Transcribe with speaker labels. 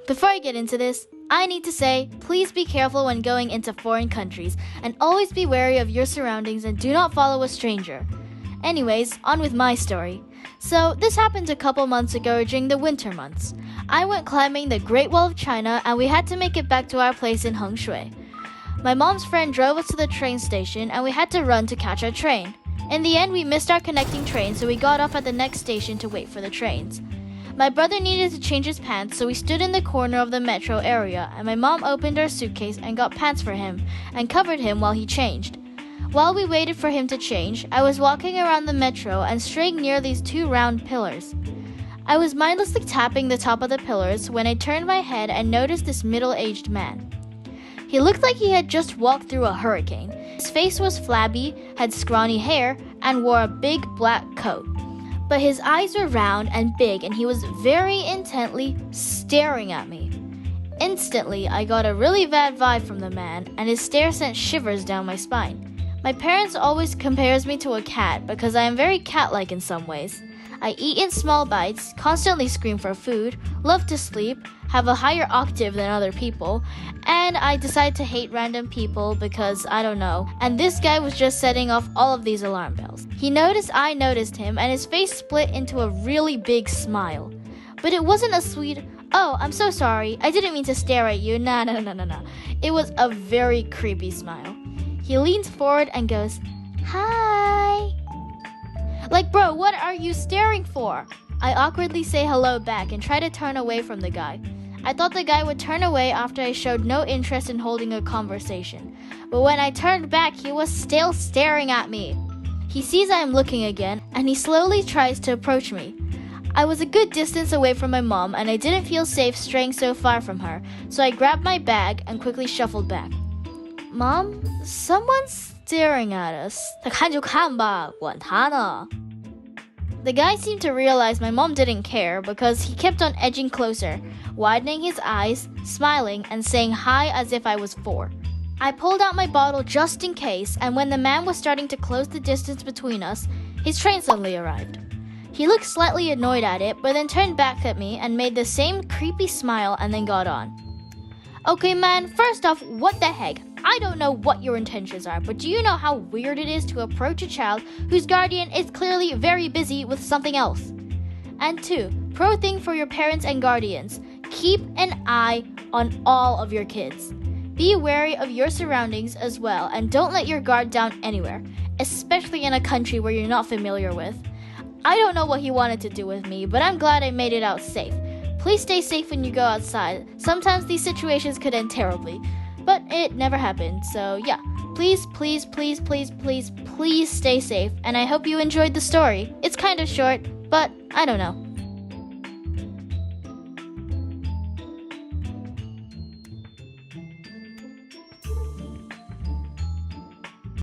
Speaker 1: Before I get into this, I need to say, please be careful when going into foreign countries and always be wary of your surroundings and do not follow a stranger. Anyways, on with my story. So, this happened a couple months ago during the winter months. I went climbing the Great Wall of China and we had to make it back to our place in Hengshui. My mom's friend drove us to the train station and we had to run to catch our train. In the end, we missed our connecting train, so we got off at the next station to wait for the trains. My brother needed to change his pants, so we stood in the corner of the metro area, and my mom opened our suitcase and got pants for him and covered him while he changed. While we waited for him to change, I was walking around the metro and straying near these two round pillars. I was mindlessly tapping the top of the pillars when I turned my head and noticed this middle-aged man. He looked like he had just walked through a hurricane. His face was flabby, had scrawny hair, and wore a big black coat. But his eyes were round and big, and he was very intently staring at me. Instantly, I got a really bad vibe from the man, and his stare sent shivers down my spine. My parents always compares me to a cat because I am very cat-like in some ways. I eat in small bites, constantly scream for food, love to sleep, have a higher octave than other people, and I decide to hate random people because I don't know. And this guy was just setting off all of these alarm bells. He noticed I noticed him, and his face split into a really big smile. But it wasn't a sweet, "Oh, I'm so sorry, I didn't mean to stare at you." Nah. It was a very creepy smile. He leans forward and goes, "Hi." Like, bro, what are you staring for? I awkwardly say hello back and try to turn away from the guy. I thought the guy would turn away after I showed no interest in holding a conversation. But when I turned back, he was still staring at me. He sees I am looking again, and he slowly tries to approach me. I was a good distance away from my mom, and I didn't feel safe straying so far from her, so I grabbed my bag and quickly shuffled back. Mom, someone's staring at us. 他看就看吧，管他呢。The guy seemed to realize my mom didn't care because he kept on edging closer, widening his eyes, smiling, and saying hi as if I was 4. I pulled out my bottle just in case, and when the man was starting to close the distance between us, his train suddenly arrived. He looked slightly annoyed at it, but then turned back at me and made the same creepy smile and then got on. Okay, man, first off, what the heck? I don't know what your intentions are, but do you know how weird it is to approach a child whose guardian is clearly very busy with something else? And 2, pro thing for your parents and guardians, keep an eye on all of your kids. Be wary of your surroundings as well, and don't let your guard down anywhere, especially in a country where you're not familiar with. I don't know what he wanted to do with me, but I'm glad I made it out safe. Please stay safe when you go outside. Sometimes these situations could end terribly. But it never happened, so yeah. Please stay safe, and I hope you enjoyed the story. It's kind of short, but I don't know.